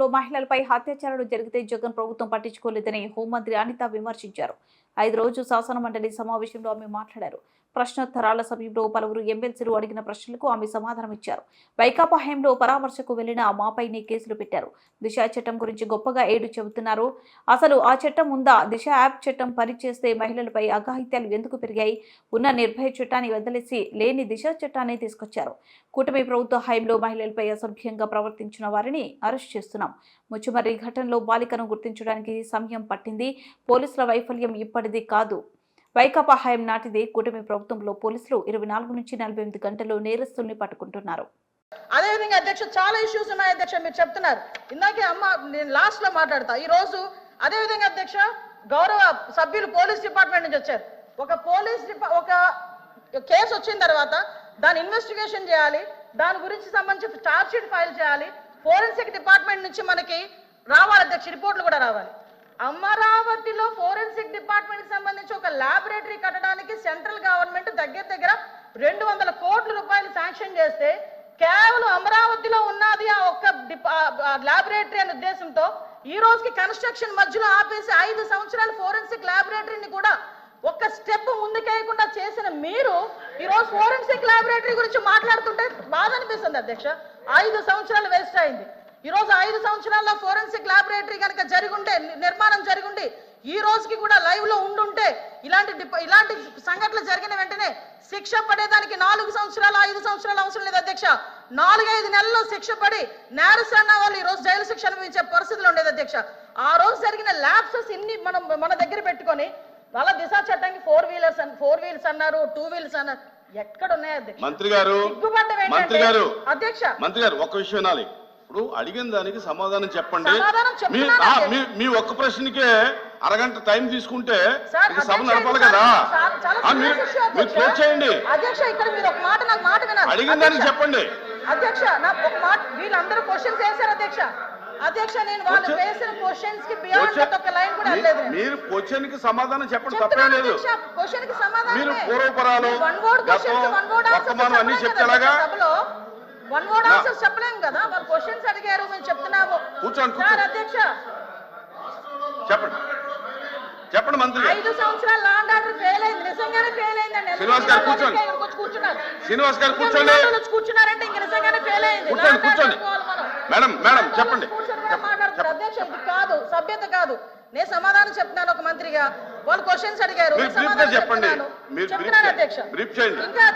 హయాంలో మహిళలపై అత్యాచారాలు జరిగితే జగన్ ప్రభుత్వం పట్టించుకోలేదని హోంమంత్రి అనిత విమర్శించారు. 5 రోజు శాసనమండలి సమావేశంలో ఆమె మాట్లాడారు. ప్రశ్నోత్తరాల సమయంలో పలువురు ఎమ్మెల్సీలు అడిగిన ప్రశ్నలకు ఆమె సమాధానమిచ్చారు. వైకాపా హయాంలో పరామర్శకు వెళ్లిన మాపైనే కేసులు పెట్టారు. దిశ చట్టం గురించి గొప్పగా చెబుతున్నారు. అసలు ఆ చట్టం ఉందా? దిశ యాప్ చట్టం పనిచేస్తే మహిళలపై అఘాయిత్యాలు ఎందుకు పెరిగాయి? ఉన్న నిర్భయ చట్టాన్ని వదిలేసి లేని దిశ చట్టాన్ని తీసుకొచ్చారు. కూటమి ప్రభుత్వ హయాంలో మహిళలపై అసభ్యంగా ప్రవర్తించిన వారిని అరెస్ట్ చేస్తున్నాం. ముచ్చుమర్రి ఘటనలో బాలికను గుర్తించడానికి సమయం పట్టింది. పోలీసుల వైఫల్యం ఇప్పటిది కాదు. వైకాపా హయాం నాటిది. కూటమి ప్రభుత్వంలో పోలీసులు 24 నుంచి 48 గంటల్లో నేరస్తుల్ని పట్టుకుంటున్నారు. అదేవిధంగా అధ్యక్ష చాలా ఇష్యూస్ ఉన్నాయి అధ్యక్ష, మీరు చెప్తున్నారు. ఇందాకే అమ్మ నేను లాస్ట్ లో మాట్లాడతా. ఈ రోజు అదేవిధంగా అధ్యక్ష గౌరవ సభ్యులు పోలీస్ డిపార్ట్మెంట్ నుంచి వచ్చారు. ఒక కేసు వచ్చిన తర్వాత దాని ఇన్వెస్టిగేషన్ చేయాలి, దాని గురించి సంబంధించి ఛార్జ్ షీట్ ఫైల్ చేయాలి. ఫోరెన్సిక్ డిపార్ట్మెంట్ నుంచి మనకి రావాలి అధ్యక్ష, రిపోర్ట్లు కూడా రావాలి. అమరావతిలో ఫోరెన్సిక్ డిపార్ట్మెంట్ సంబంధించి ఒక ల్యాబొరేటరీ కట్టడానికి సెంట్రల్ గవర్నమెంట్ దగ్గర 200 కోట్ల రూపాయలు శాంక్షన్ చేస్తే కేవలం అమరావతిలో ఉన్నది ఆ ఒక్క ల్యాబొరేటరీ అనే ఉద్దేశంతో ఈ రోజుకి కన్స్ట్రక్షన్ మధ్యలో ఆపేసి 5 సంవత్సరాల ఫోరెన్సిక్ ల్యాబొరేటరీని కూడా ఒక్క స్టెప్ ముందుకేయకుండా చేసిన మీరు ఈ రోజు ఫోరెన్సిక్ ల్యాబొరేటరీ గురించి మాట్లాడుతుంటే బాధ అనిపిస్తుంది అధ్యక్ష. 5 సంవత్సరాలు వేస్ట్ అయింది. ఈ రోజు 5 సంవత్సరాల్లో ఫోరెన్సిక్ ల్యాబొరేటరీ కనుక జరిగుంటే, నిర్మాణం జరిగుండి ఈ రోజుకి కూడా లైవ్ లో ఉండుంటే ఇలాంటి సంఘటనలు జరిగిన వెంటనే శిక్ష పడేదానికి 4 సంవత్సరాలు 5 సంవత్సరాలు అవసరం లేదు అధ్యక్ష. 4-5 నెలల్లో శిక్ష పడి నేరస్తున్న వాళ్ళు ఈ రోజు జైలు శిక్ష అనుభవించే పరిస్థితులు ఉండేది అధ్యక్ష. ఆ రోజు జరిగిన ల్యాప్సెస్ ఇన్ని మన దగ్గర పెట్టుకొని వాళ్ళ దిశ చట్టానికి 4 వీలర్స్ అన్నారు, 2 వీలర్స్ అన్నారు. ఎక్కడ ఉన్నాయి అధ్యక్ష? మంత్రి గారు అధ్యక్ష ఒక్క విషయం వినాలి. ఇప్పుడు అడిగిన దానికి సమాధానం చెప్పండి. మీ ఒక్క ప్రశ్నకే అరగంట టైం తీసుకుంటే సభ నడపాలి కదా. మీరు క్లోజ్ చేయండి. అధ్యక్ష ఇక్కడ మీరు ఒక మాట నాకు మాట వినాలి. అడిగిన దానికి చెప్పండి అధ్యక్ష. నాకు ఒక మాట, వీళ్ళందరూ క్వశ్చన్స్ వేశారు అధ్యక్ష. అధ్యక్ష నేను వాళ్ళు వేసిన క్వశ్చన్స్ కి బియాండ్ ఒక లైన్ కూడా వెళ్ళలేదు. మీరు క్వశ్చన్ కి సమాధానం చెప్పండి, తప్పేం లేదు. క్వశ్చన్ కి సమాధానం మీరు పూర్వపరాలు వర్తమానం అన్ని చెప్తాగా వన్ వర్డ్ ఆన్సర్స్ చెప్పలేం కదా. వాళ్ళు క్వశ్చన్స్ అడిగారు, మేము చెప్తున్నాము. కూర్చోండి అధ్యక్ష చెప్పండి మంత్రి. 5 సంవత్సరాలు లా అండ్ ఆర్డర్ ఫెయిల్ అయింది, నిజంగానే ఫెయిల్ అయిందండి. శ్రీనివాస్ గారు కూర్చోండి. శ్రీనివాస్ గారు కూర్చోండి. కూర్చున్నారంటే ఇంక నిజంగానే ఫెయిల్ అయింది. కూర్చోండి. మేడం చెప్పండి. మాట్లాడుతున్నారు అధ్యక్ష, ఇది కాదు, సభ్యత కాదు. నేను సమాధానం చెప్తున్నాను ఒక మంత్రిగా. వాళ్ళు క్వశ్చన్స్ అడిగారు, చెప్పండి. చెప్తున్నాను అధ్యక్ష. బ్రీఫ్ చేయండి. ఇంకా